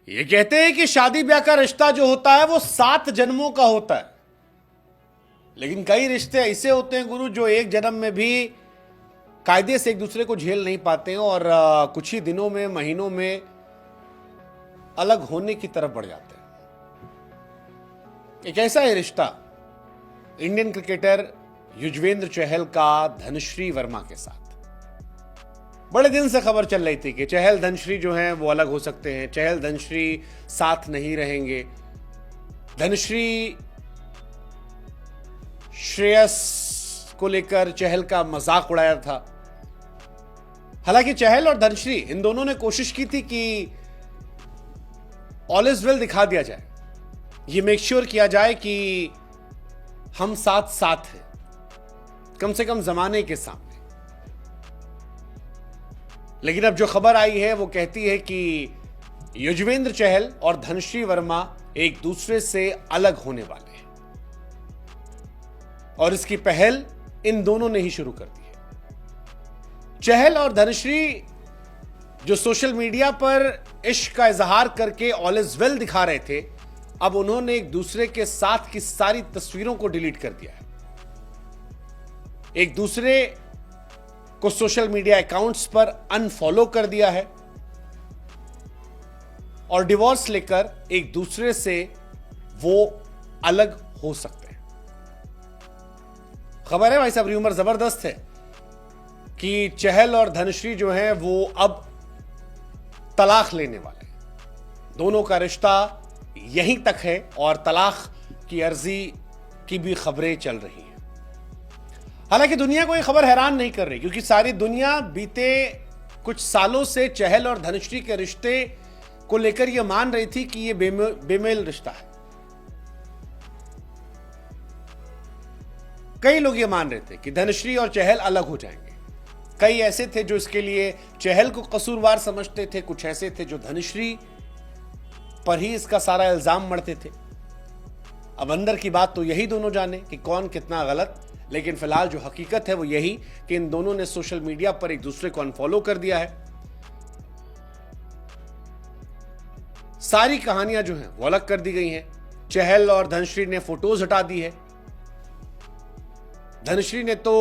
ये कहते हैं कि शादी ब्याह का रिश्ता जो होता है वो 7 जन्मों का होता है, लेकिन कई रिश्ते ऐसे होते हैं गुरु जो एक जन्म में भी कायदे से एक दूसरे को झेल नहीं पाते हैं और कुछ ही दिनों में, महीनों में अलग होने की तरफ बढ़ जाते हैं। एक ऐसा है रिश्ता इंडियन क्रिकेटर युजवेंद्र चहल का धनश्री वर्मा के साथ। बड़े दिन से खबर चल रही थी कि चहल धनश्री जो हैं वो अलग हो सकते हैं, चहल धनश्री साथ नहीं रहेंगे। धनश्री श्रेयस को लेकर चहल का मजाक उड़ाया था। हालांकि चहल और धनश्री इन दोनों ने कोशिश की थी कि ऑल इज वेल दिखा दिया जाए, ये मेक श्योर किया जाए कि हम साथ साथ हैं, कम से कम जमाने के सामने। लेकिन अब जो खबर आई है वो कहती है कि युजवेंद्र चहल और धनश्री वर्मा एक दूसरे से अलग होने वाले हैं और इसकी पहल इन दोनों ने ही शुरू कर दी है। चहल और धनश्री जो सोशल मीडिया पर इश्क का इजहार करके ऑल इज वेल दिखा रहे थे, अब उन्होंने एक दूसरे के साथ की सारी तस्वीरों को डिलीट कर दिया है। एक दूसरे को सोशल मीडिया अकाउंट्स पर अनफॉलो कर दिया है और डिवोर्स लेकर एक दूसरे से वो अलग हो सकते हैं। खबर है भाई साहब, र्यूमर जबरदस्त है कि चहल और धनश्री जो हैं वो अब तलाक लेने वाले हैं। दोनों का रिश्ता यहीं तक है और तलाक की अर्जी की भी खबरें चल रही हैं। हालांकि दुनिया को यह खबर हैरान नहीं कर रही, क्योंकि सारी दुनिया बीते कुछ सालों से चहल और धनश्री के रिश्ते को लेकर यह मान रही थी कि यह बेमेल रिश्ता है। कई लोग यह मान रहे थे कि धनश्री और चहल अलग हो जाएंगे। कई ऐसे थे जो इसके लिए चहल को कसूरवार समझते थे, कुछ ऐसे थे जो धनश्री पर ही इसका सारा इल्जाम मढ़ते थे। अब अंदर की बात तो यही दोनों जाने कि कौन कितना गलत, लेकिन फिलहाल जो हकीकत है वो यही कि इन दोनों ने सोशल मीडिया पर एक दूसरे को अनफॉलो कर दिया है। सारी कहानियां जो हैं वो अलग कर दी गई हैं। चहल और धनश्री ने फोटोज हटा दी है। धनश्री ने तो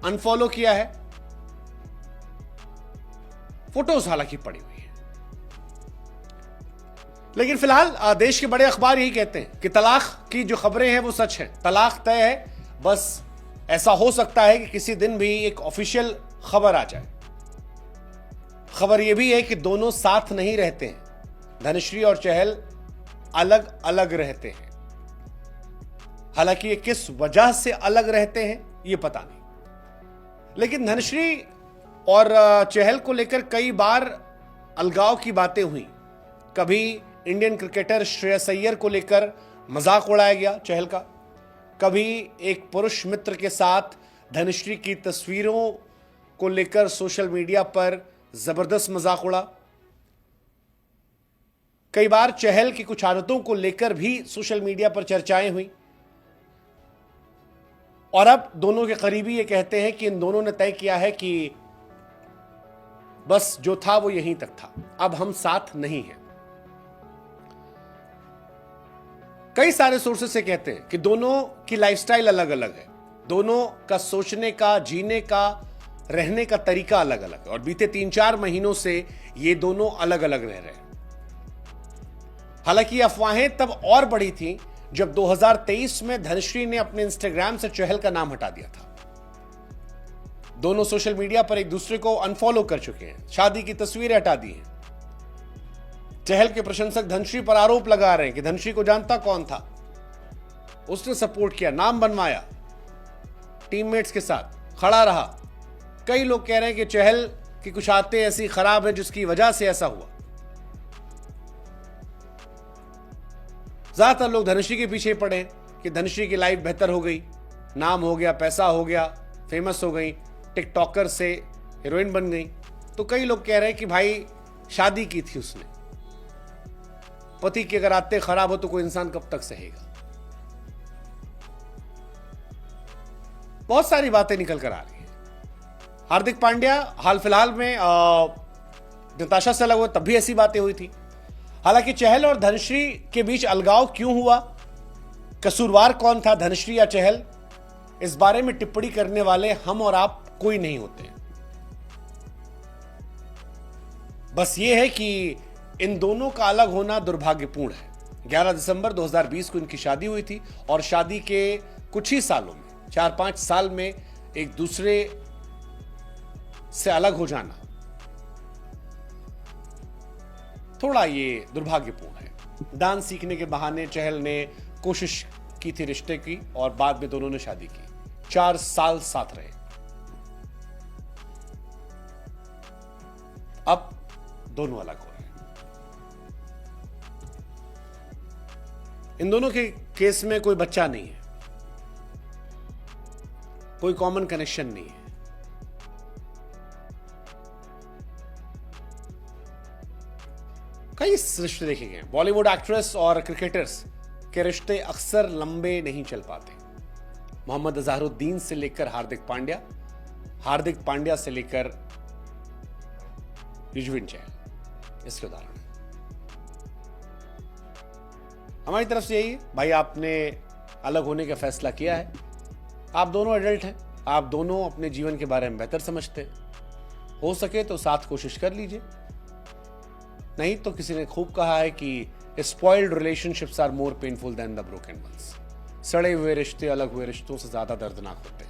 अनफॉलो किया है, फोटोज हालांकि पड़ी हुई है। लेकिन फिलहाल देश के बड़े अखबार यही कहते हैं कि तलाक की जो खबरें हैं वो सच हैं, तलाक तय है। बस ऐसा हो सकता है कि किसी दिन भी एक ऑफिशियल खबर आ जाए। खबर यह भी है कि दोनों साथ नहीं रहते हैं, धनश्री और चहल अलग अलग रहते हैं। हालांकि ये किस वजह से अलग रहते हैं ये पता नहीं, लेकिन धनश्री और चहल को लेकर कई बार अलगाव की बातें हुई। कभी इंडियन क्रिकेटर श्रेयस अय्यर को लेकर मजाक उड़ाया गया चहल का, कभी एक पुरुष मित्र के साथ धनश्री की तस्वीरों को लेकर सोशल मीडिया पर जबरदस्त मजाक उड़ा। कई बार चहल की कुछ आदतों को लेकर भी सोशल मीडिया पर चर्चाएं हुई और अब दोनों के करीबी ये कहते हैं कि इन दोनों ने तय किया है कि बस जो था वो यहीं तक था, अब हम साथ नहीं हैं। कई सारे सोर्सेस से कहते हैं कि दोनों की लाइफस्टाइल अलग अलग है, दोनों का सोचने का, जीने का, रहने का तरीका अलग अलग है और बीते 3-4 महीनों से ये दोनों अलग अलग रह रहे हैं। हालांकि अफवाहें तब और बढ़ी थी जब 2023 में धनश्री ने अपने इंस्टाग्राम से चहल का नाम हटा दिया था। दोनों सोशल मीडिया पर एक दूसरे को अनफॉलो कर चुके हैं, शादी की तस्वीरें हटा दी हैं। चहल के प्रशंसक धनश्री पर आरोप लगा रहे हैं कि धनश्री को जानता कौन था, उसने सपोर्ट किया, नाम बनवाया, टीममेट्स के साथ खड़ा रहा। कई लोग कह रहे हैं कि चहल की कुछ आदतें ऐसी खराब है जिसकी वजह से ऐसा हुआ। ज्यादातर लोग धनश्री के पीछे पड़े कि धनश्री की लाइफ बेहतर हो गई, नाम हो गया, पैसा हो गया, फेमस हो गई, टिकटॉकर से हीरोइन बन गई। तो कई लोग कह रहे हैं कि भाई शादी की थी उसने, पति की अगर आदतें खराब हो तो कोई इंसान कब तक सहेगा। बहुत सारी बातें निकल कर आ रही हैं। हार्दिक पांड्या हाल फिलहाल में नताशा से अलग हुए, तब भी ऐसी बातें हुई थी। हालांकि चहल और धनश्री के बीच अलगाव क्यों हुआ, कसूरवार कौन था, धनश्री या चहल, इस बारे में टिप्पणी करने वाले हम और आप कोई नहीं होते। बस ये है कि इन दोनों का अलग होना दुर्भाग्यपूर्ण है। 11 दिसंबर 2020 को इनकी शादी हुई थी और शादी के कुछ ही सालों में, 4-5 साल में एक दूसरे से अलग हो जाना थोड़ा ये दुर्भाग्यपूर्ण है। डांस सीखने के बहाने चहल ने कोशिश की थी रिश्ते की और बाद में दोनों ने शादी की। 4 साल साथ रहे। अब दोनों अलग हो रहे हैं। इन दोनों के केस में कोई बच्चा नहीं है, कोई कॉमन कनेक्शन नहीं है। कई रिश्ते देखे गए। बॉलीवुड एक्ट्रेस और क्रिकेटर्स के रिश्ते अक्सर लंबे नहीं चल पाते। मोहम्मद अजहरुद्दीन से लेकर हार्दिक पांड्या से लेकर युजवेंद्र चहल इसके उदाहरण है। हमारी तरफ से यही भाई, आपने अलग होने का फैसला किया है। आप दोनों एडल्ट हैं, आप दोनों अपने जीवन के बारे में बेहतर समझते हैं। हो सके तो साथ कोशिश कर लीजिए, नहीं तो किसी ने खूब कहा है कि spoiled relationships are more painful than the broken ones. सड़े हुए रिश्ते अलग हुए रिश्तों से ज्यादा दर्दनाक होते हैं।